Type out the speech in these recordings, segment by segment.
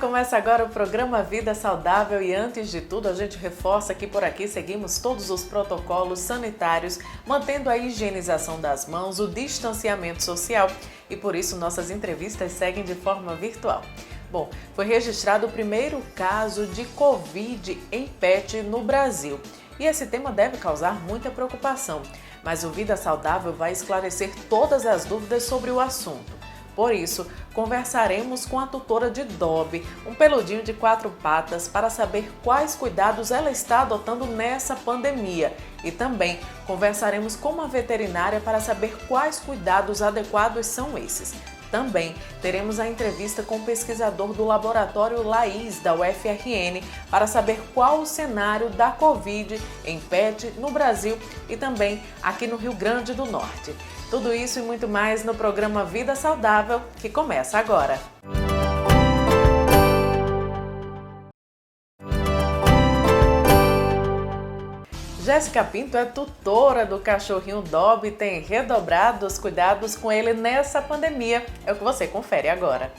começa agora o programa Vida Saudável e antes de tudo a gente reforça que por aqui seguimos todos os protocolos sanitários, mantendo a higienização das mãos, o distanciamento social e por isso nossas entrevistas seguem de forma virtual. Bom, foi registrado o primeiro caso de Covid em pet no Brasil e esse tema deve causar muita preocupação, mas o Vida Saudável vai esclarecer todas as dúvidas sobre o assunto. Por isso, conversaremos com a tutora de Dobby, um peludinho de 4 patas, para saber quais cuidados ela está adotando nessa pandemia. E também conversaremos com uma veterinária para saber quais cuidados adequados são esses. Também teremos a entrevista com o pesquisador do laboratório Laís, da UFRN, para saber qual o cenário da Covid em pet no Brasil e também aqui no Rio Grande do Norte. Tudo isso e muito mais no programa Vida Saudável, que começa agora. Jéssica Pinto é tutora do cachorrinho Dobby e tem redobrado os cuidados com ele nessa pandemia. É o que você confere agora.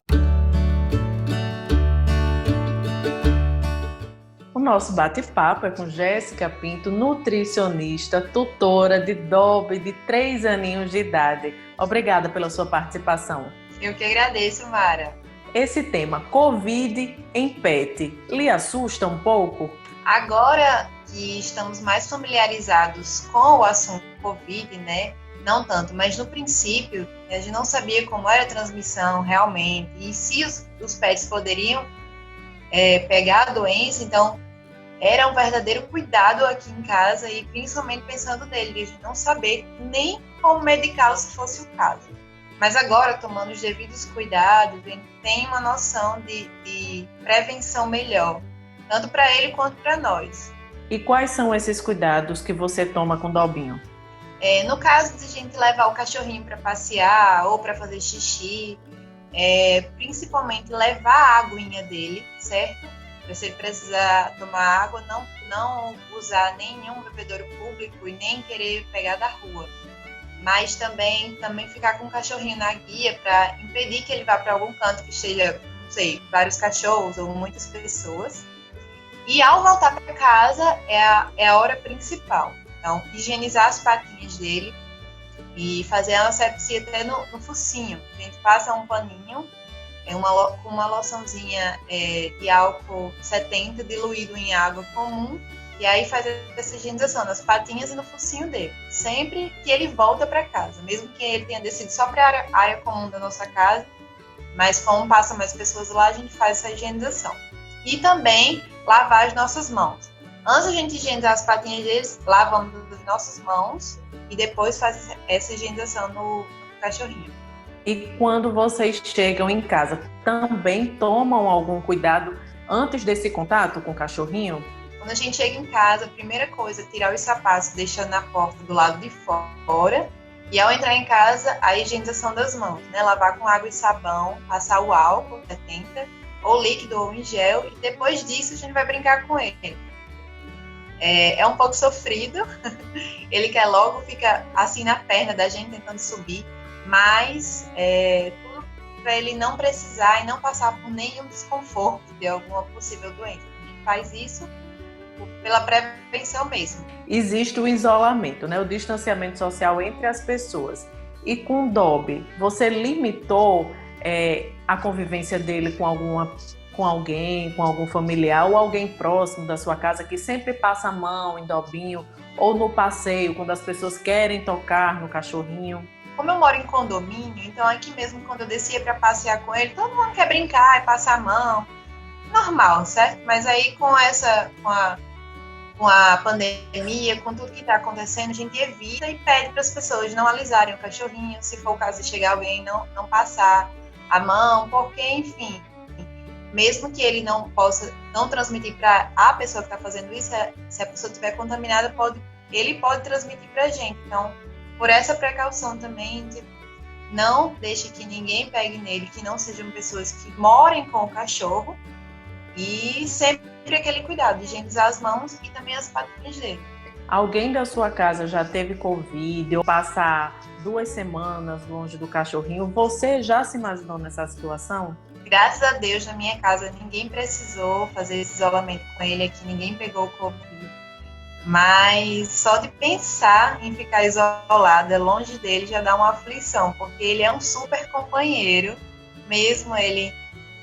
O nosso bate-papo é com Jéssica Pinto, nutricionista, tutora de Dobby de 3 aninhos de idade. Obrigada pela sua participação. Eu que agradeço, Mara. Esse tema, Covid em pet, lhe assusta um pouco? Agora que estamos mais familiarizados com o assunto Covid, né? Não tanto, mas no princípio a gente não sabia como era a transmissão realmente e se os pets poderiam pegar a doença, então era um verdadeiro cuidado aqui em casa e principalmente pensando nele, de a gente não saber nem como medicá-lo se fosse o caso. Mas agora, tomando os devidos cuidados, a gente tem uma noção de prevenção melhor, tanto para ele quanto para nós. E quais são esses cuidados que você toma com o Dobinho? No caso de a gente levar o cachorrinho para passear ou para fazer xixi, principalmente levar a aguinha dele, certo? Se ele precisar tomar água, não usar nenhum bebedouro público e nem querer pegar da rua. Mas também ficar com o cachorrinho na guia para impedir que ele vá para algum canto que esteja, não sei, vários cachorros ou muitas pessoas. E ao voltar para casa é a hora principal. Então, higienizar as patinhas dele e fazer a anasepsia até no focinho. A gente passa um paninho com uma loçãozinha de álcool 70 diluído em água comum e aí faz essa higienização nas patinhas e no focinho dele. Sempre que ele volta para casa, mesmo que ele tenha descido só para a área comum da nossa casa, mas como passa mais pessoas lá, a gente faz essa higienização. E também lavar as nossas mãos. Antes de a gente higienizar as patinhas deles, lavamos as nossas mãos e depois faz essa higienização no cachorrinho. E quando vocês chegam em casa, também tomam algum cuidado antes desse contato com o cachorrinho? Quando a gente chega em casa, a primeira coisa é tirar os sapatos, deixando na porta do lado de fora. E ao entrar em casa, a higienização das mãos, né? Lavar com água e sabão, passar o álcool 70, ou líquido ou em gel. E depois disso, a gente vai brincar com ele. É um pouco sofrido. Ele quer logo, fica assim na perna da gente, tentando subir. Mas tudo para ele não precisar e não passar por nenhum desconforto de alguma possível doença. A gente faz isso pela prevenção mesmo. Existe o isolamento, né? O distanciamento social entre as pessoas. E com o Dobby, você limitou a convivência dele com alguém, com algum familiar ou alguém próximo da sua casa que sempre passa a mão em Dobinho ou no passeio, quando as pessoas querem tocar no cachorrinho? Como eu moro em condomínio, então aqui mesmo quando eu descia para passear com ele, todo mundo quer brincar e passar a mão. Normal, certo? Mas aí com a pandemia, com tudo que está acontecendo, a gente evita e pede para as pessoas não alisarem o cachorrinho, se for o caso de chegar alguém, não passar a mão, porque, enfim, mesmo que ele não possa não transmitir para a pessoa que está fazendo isso, se a pessoa estiver contaminada, ele pode transmitir para a gente. Então, por essa precaução também, não deixe que ninguém pegue nele, que não sejam pessoas que morem com o cachorro e sempre aquele cuidado de higienizar as mãos e também as patinhas dele. Alguém da sua casa já teve Covid ou passar 2 semanas longe do cachorrinho? Você já se imaginou nessa situação? Graças a Deus, na minha casa, ninguém precisou fazer esse isolamento com ele aqui, ninguém pegou o Covid. Mas só de pensar em ficar isolada, longe dele, já dá uma aflição, porque ele é um super companheiro, mesmo ele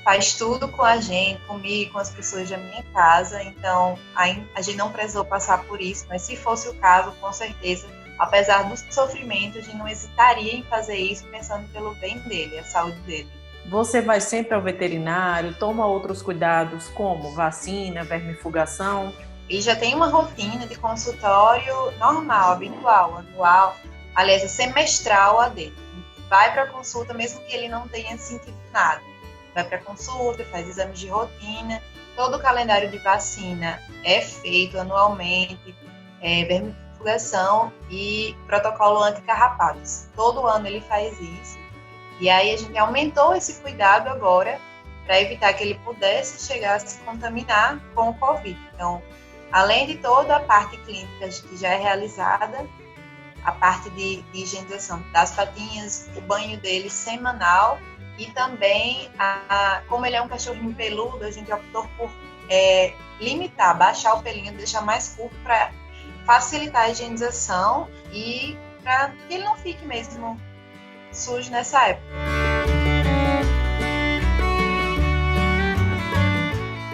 faz tudo com a gente, comigo, com as pessoas da minha casa, então a gente não precisou passar por isso, mas se fosse o caso, com certeza, apesar do sofrimento, a gente não hesitaria em fazer isso pensando pelo bem dele, a saúde dele. Você vai sempre ao veterinário, toma outros cuidados como vacina, vermifugação? Ele já tem uma rotina de consultório normal, habitual, anual, aliás, é semestral a dele. Vai para a consulta mesmo que ele não tenha sentido nada. Vai para a consulta, faz exames de rotina, todo o calendário de vacina é feito anualmente, vermifugação e protocolo anti-carrapatos. Todo ano ele faz isso. E aí a gente aumentou esse cuidado agora para evitar que ele pudesse chegar a se contaminar com o Covid. Então, além de toda a parte clínica que já é realizada, a parte de higienização das patinhas, o banho dele semanal e também, como ele é um cachorrinho peludo, a gente optou por limitar, baixar o pelinho, deixar mais curto para facilitar a higienização e para que ele não fique mesmo sujo nessa época.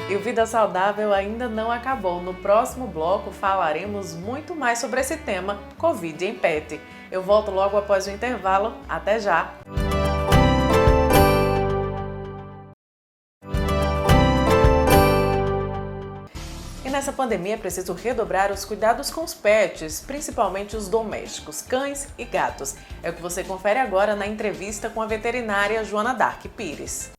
E o Vida Saudável ainda não acabou. No próximo bloco falaremos muito mais sobre esse tema, Covid em Pet. Eu volto logo após o intervalo. Até já! E nessa pandemia é preciso redobrar os cuidados com os pets, principalmente os domésticos, cães e gatos. É o que você confere agora na entrevista com a veterinária Joana Dark Pires.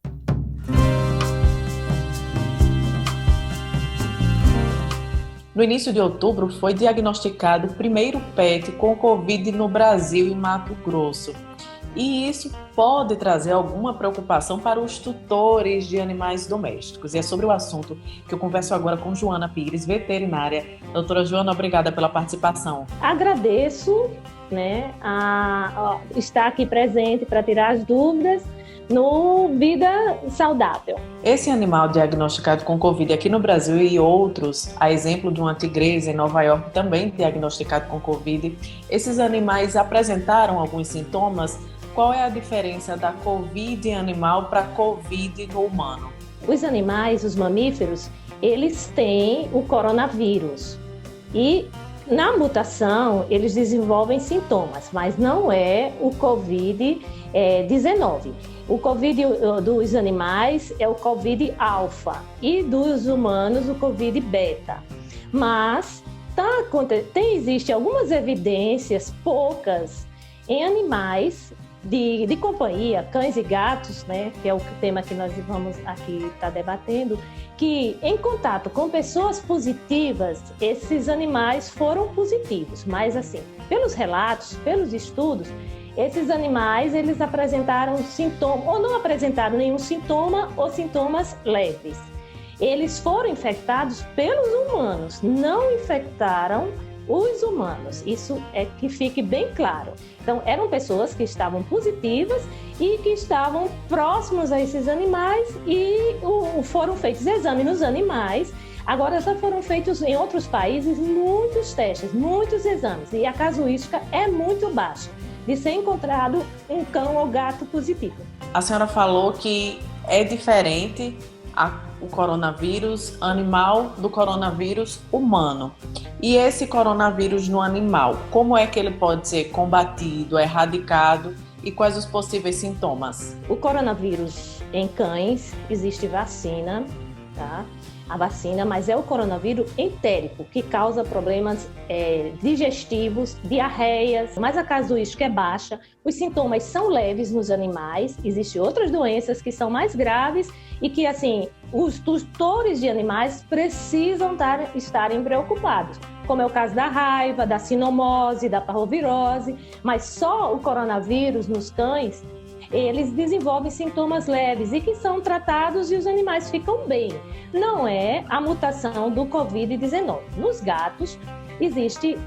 No início de outubro foi diagnosticado o primeiro pet com Covid no Brasil e Mato Grosso. E isso pode trazer alguma preocupação para os tutores de animais domésticos. E é sobre o assunto que eu converso agora com Joana Pires, veterinária. Doutora Joana, obrigada pela participação. Agradeço, a estar aqui presente para tirar as dúvidas no Vida Saudável. Esse animal diagnosticado com Covid aqui no Brasil e outros, a exemplo de uma tigresa em Nova York também diagnosticado com Covid, esses animais apresentaram alguns sintomas? Qual é a diferença da Covid animal para Covid no humano? Os animais, os mamíferos, eles têm o coronavírus e na mutação eles desenvolvem sintomas, mas não é o Covid-19. O Covid dos animais é o Covid alfa e dos humanos o Covid beta. Mas existem algumas evidências, poucas, em animais de companhia, cães e gatos, que é o tema que nós vamos aqui estar debatendo, que em contato com pessoas positivas, esses animais foram positivos. Mas assim, pelos relatos, pelos estudos, esses animais, eles apresentaram sintomas, ou não apresentaram nenhum sintoma, ou sintomas leves. Eles foram infectados pelos humanos, não infectaram os humanos. Isso é que fique bem claro. Então, eram pessoas que estavam positivas e que estavam próximos a esses animais e foram feitos exames nos animais. Agora, já foram feitos em outros países muitos testes, muitos exames, e a casuística é muito baixa de ser encontrado um cão ou gato positivo. A senhora falou que é diferente o coronavírus animal do coronavírus humano. E esse coronavírus no animal, como é que ele pode ser combatido, erradicado e quais os possíveis sintomas? O coronavírus em cães, existe vacina, tá? A vacina, mas é o coronavírus entérico, que causa problemas digestivos, diarreias, mas a casuística é baixa, os sintomas são leves nos animais, existem outras doenças que são mais graves e que, assim, os tutores de animais precisam estarem preocupados, como é o caso da raiva, da sinomose, da parvovirose, mas só o coronavírus nos cães, eles desenvolvem sintomas leves e que são tratados e os animais ficam bem. Não é a mutação do Covid-19. Nos gatos, existe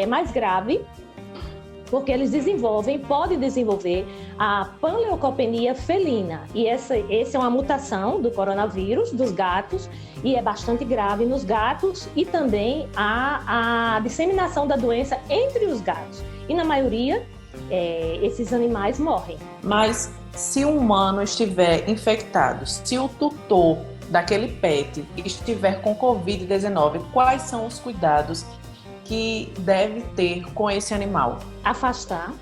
mais grave, porque eles podem desenvolver a panleucopenia felina. E essa é uma mutação do coronavírus dos gatos e é bastante grave nos gatos e também a disseminação da doença entre os gatos. E na maioria, esses animais morrem. Mas se um humano estiver infectado, se o tutor daquele pet estiver com Covid-19, quais são os cuidados que deve ter com esse animal? Afastar,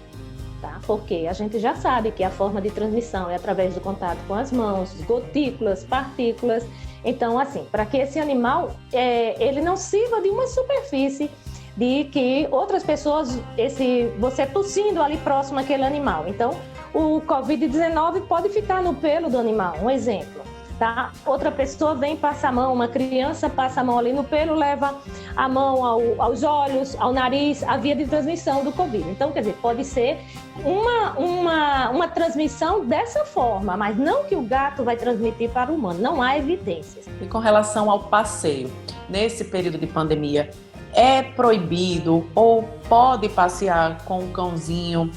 tá? Porque a gente já sabe que a forma de transmissão é através do contato com as mãos, gotículas, partículas. Então, assim, para que esse animal ele não sirva de uma superfície de que outras pessoas, você tossindo ali próximo àquele animal. Então, o Covid-19 pode ficar no pelo do animal, um exemplo. Tá? Outra pessoa vem, passa a mão, uma criança passa a mão ali no pelo, leva a mão aos olhos, ao nariz, a via de transmissão do Covid. Então, quer dizer, pode ser uma transmissão dessa forma, mas não que o gato vai transmitir para o humano, não há evidências. E com relação ao passeio, nesse período de pandemia, é proibido ou pode passear com o cãozinho?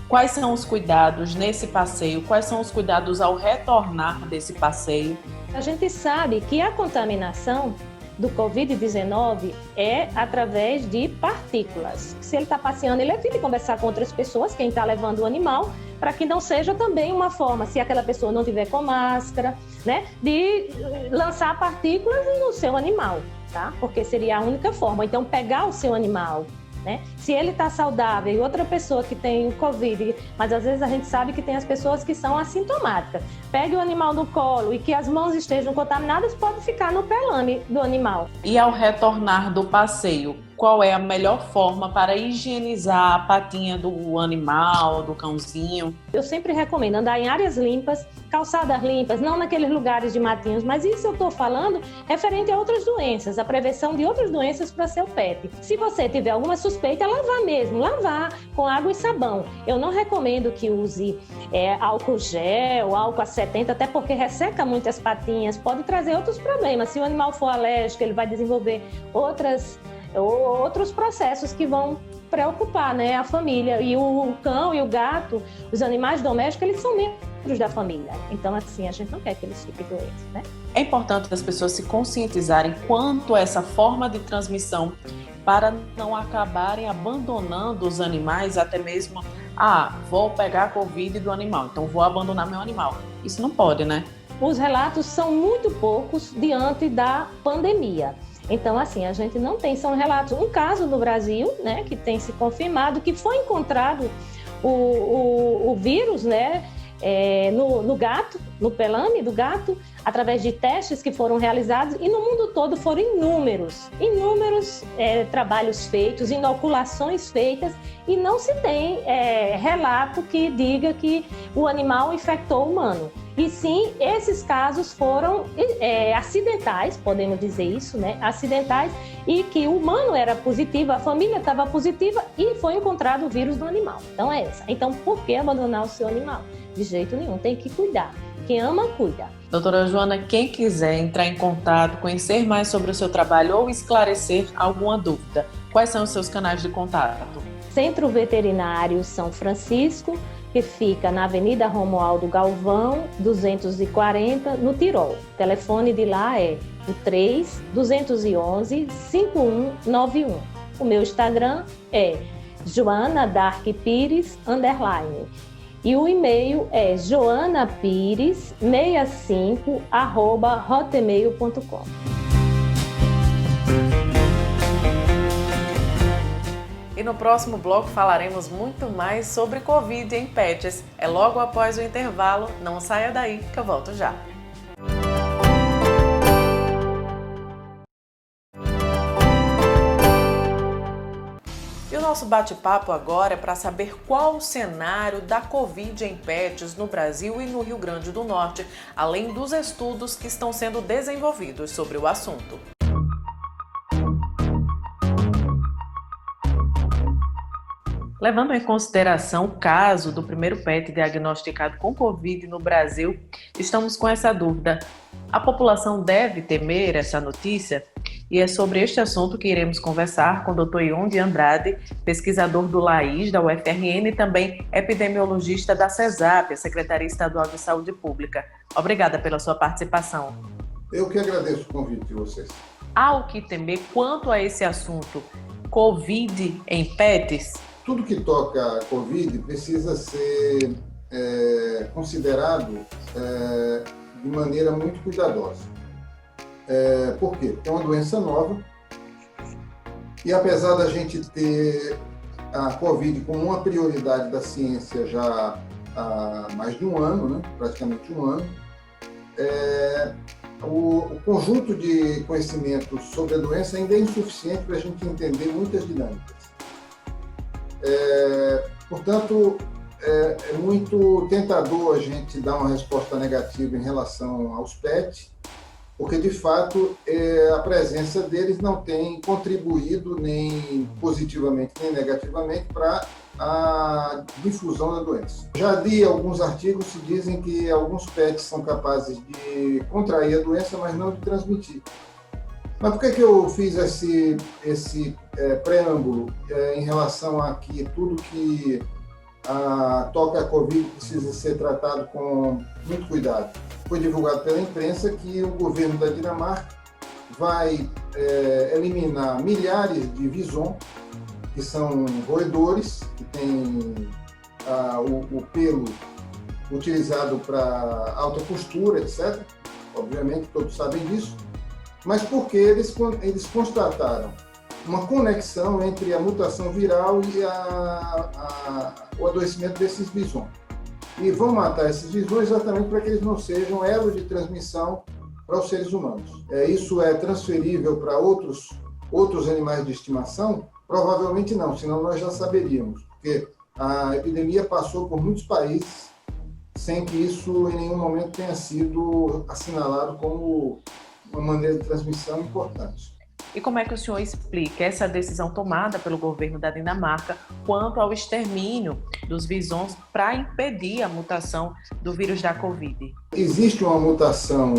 Quais são os cuidados nesse passeio? Quais são os cuidados ao retornar desse passeio? A gente sabe que a contaminação do Covid-19 é através de partículas. Se ele está passeando, ele evita conversar com outras pessoas, quem está levando o animal, para que não seja também uma forma, se aquela pessoa não tiver com máscara, né, de lançar partículas no seu animal, tá? Porque seria a única forma. Então, pegar o seu animal, né? Se ele está saudável e outra pessoa que tem Covid, mas às vezes a gente sabe que tem as pessoas que são assintomáticas, pegue o animal no colo e que as mãos estejam contaminadas, pode ficar no pelame do animal. E ao retornar do passeio, qual é a melhor forma para higienizar a patinha do animal, do cãozinho? Eu sempre recomendo andar em áreas limpas, calçadas limpas, não naqueles lugares de matinhos, mas isso eu estou falando referente a outras doenças, a prevenção de outras doenças para seu pet. Se você tiver alguma suspeita, lavar com água e sabão. Eu não recomendo que use álcool gel, álcool a 70, até porque resseca muito as patinhas, pode trazer outros problemas. Se o animal for alérgico, ele vai desenvolver outros processos que vão preocupar, né, a família. E o cão e o gato, os animais domésticos, eles são membros da família. Então, assim, a gente não quer que eles fiquem doentes, né? É importante as pessoas se conscientizarem quanto a essa forma de transmissão para não acabarem abandonando os animais, até mesmo, vou pegar a Covid do animal, então vou abandonar meu animal. Isso não pode, né? Os relatos são muito poucos diante da pandemia. Então, assim, a gente não tem, são relatos. Um caso no Brasil, né, que tem se confirmado que foi encontrado o vírus, né, no gato, no pelame do gato, através de testes que foram realizados, e no mundo todo foram inúmeros trabalhos feitos, inoculações feitas, e não se tem relato que diga que o animal infectou o humano. E sim, esses casos foram acidentais, podemos dizer isso, né? Acidentais, e que o humano era positivo, a família estava positiva e foi encontrado o vírus do animal. Então é essa. Então, por que abandonar o seu animal? De jeito nenhum, tem que cuidar. Quem ama, cuida. Doutora Joana, quem quiser entrar em contato, conhecer mais sobre o seu trabalho ou esclarecer alguma dúvida, quais são os seus canais de contato? Centro Veterinário São Francisco, que fica na Avenida Romualdo Galvão, 240, no Tirol. O telefone de lá é o 3-211-5191. O meu Instagram é Joana Dark Pires _ e o e-mail é joanapires65@hotmail.com. E no próximo bloco falaremos muito mais sobre Covid em pets. É logo após o intervalo. Não saia daí que eu volto já. E o nosso bate-papo agora é para saber qual o cenário da Covid em pets no Brasil e no Rio Grande do Norte, além dos estudos que estão sendo desenvolvidos sobre o assunto. Levando em consideração o caso do primeiro pet diagnosticado com Covid no Brasil, estamos com essa dúvida. A população deve temer essa notícia? E é sobre este assunto que iremos conversar com o Dr. Ion de Andrade, pesquisador do LAIS, da UFRN, e também epidemiologista da CESAP, a Secretaria Estadual de Saúde Pública. Obrigada pela sua participação. Eu que agradeço o convite de vocês. Há o que temer quanto a esse assunto? Covid em pets? Tudo que toca a Covid precisa ser considerado de maneira muito cuidadosa. Por quê? Porque é uma doença nova e apesar da gente ter a Covid como uma prioridade da ciência já há mais de um ano, né? Praticamente um ano, o conjunto de conhecimentos sobre a doença ainda é insuficiente para a gente entender muitas dinâmicas. Portanto, é muito tentador a gente dar uma resposta negativa em relação aos PET, porque, de fato, a presença deles não tem contribuído nem positivamente nem negativamente para a difusão da doença. Já li alguns artigos que dizem que alguns PETs são capazes de contrair a doença, mas não de transmitir. Mas por que eu fiz esse preâmbulo em relação a que tudo que toca a Covid precisa ser tratado com muito cuidado? Foi divulgado pela imprensa que o governo da Dinamarca vai eliminar milhares de visons, que são roedores, que têm o pelo utilizado para alta costura, etc. Obviamente, todos sabem disso. Mas porque eles constataram uma conexão entre a mutação viral e o adoecimento desses visons. E vão matar esses visões exatamente para que eles não sejam elo de transmissão para os seres humanos. Isso é transferível para outros animais de estimação? Provavelmente não, senão nós já saberíamos, porque a epidemia passou por muitos países sem que isso em nenhum momento tenha sido assinalado como uma maneira de transmissão importante. E como é que o senhor explica essa decisão tomada pelo governo da Dinamarca quanto ao extermínio dos visons para impedir a mutação do vírus da Covid? Existe uma mutação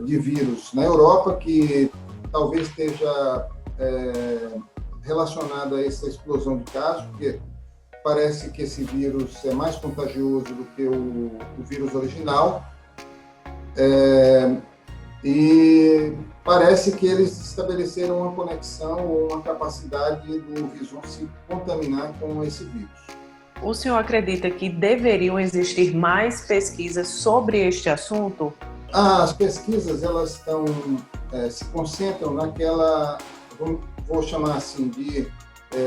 de vírus na Europa que talvez esteja relacionada a essa explosão de casos, porque parece que esse vírus é mais contagioso do que o vírus original. E parece que eles estabeleceram uma conexão ou uma capacidade do vírus se contaminar com esse vírus. O senhor acredita que deveriam existir mais pesquisas sobre este assunto? As pesquisas elas se concentram naquela, vou chamar assim, de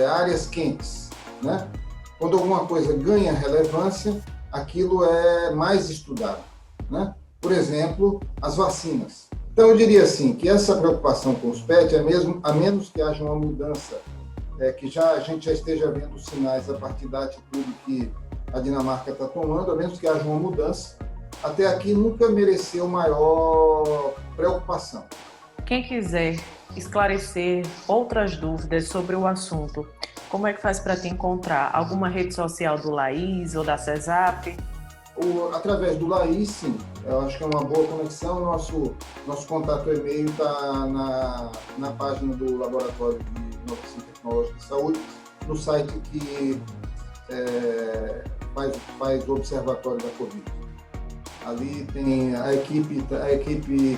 áreas quentes, né? Quando alguma coisa ganha relevância, aquilo é mais estudado, né? Por exemplo, as vacinas. Então, eu diria assim, que essa preocupação com os PET a menos que haja uma mudança, que a gente já esteja vendo sinais a partir da atitude que a Dinamarca está tomando, a menos que haja uma mudança, até aqui nunca mereceu maior preocupação. Quem quiser esclarecer outras dúvidas sobre o assunto, como é que faz para te encontrar? Alguma rede social do LAIS ou da CESAP? Através do LAIS, sim. Eu acho que é uma boa conexão. Nosso contato e-mail está na página do Laboratório de Inovação Tecnológica de Saúde, no site que faz o Observatório da Covid. Ali tem a equipe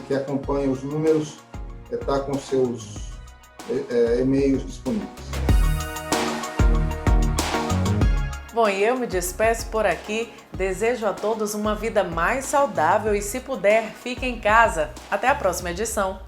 que acompanha os números, está com seus e-mails disponíveis. Bom, e eu me despeço por aqui. Desejo a todos uma vida mais saudável e, se puder, fique em casa. Até a próxima edição.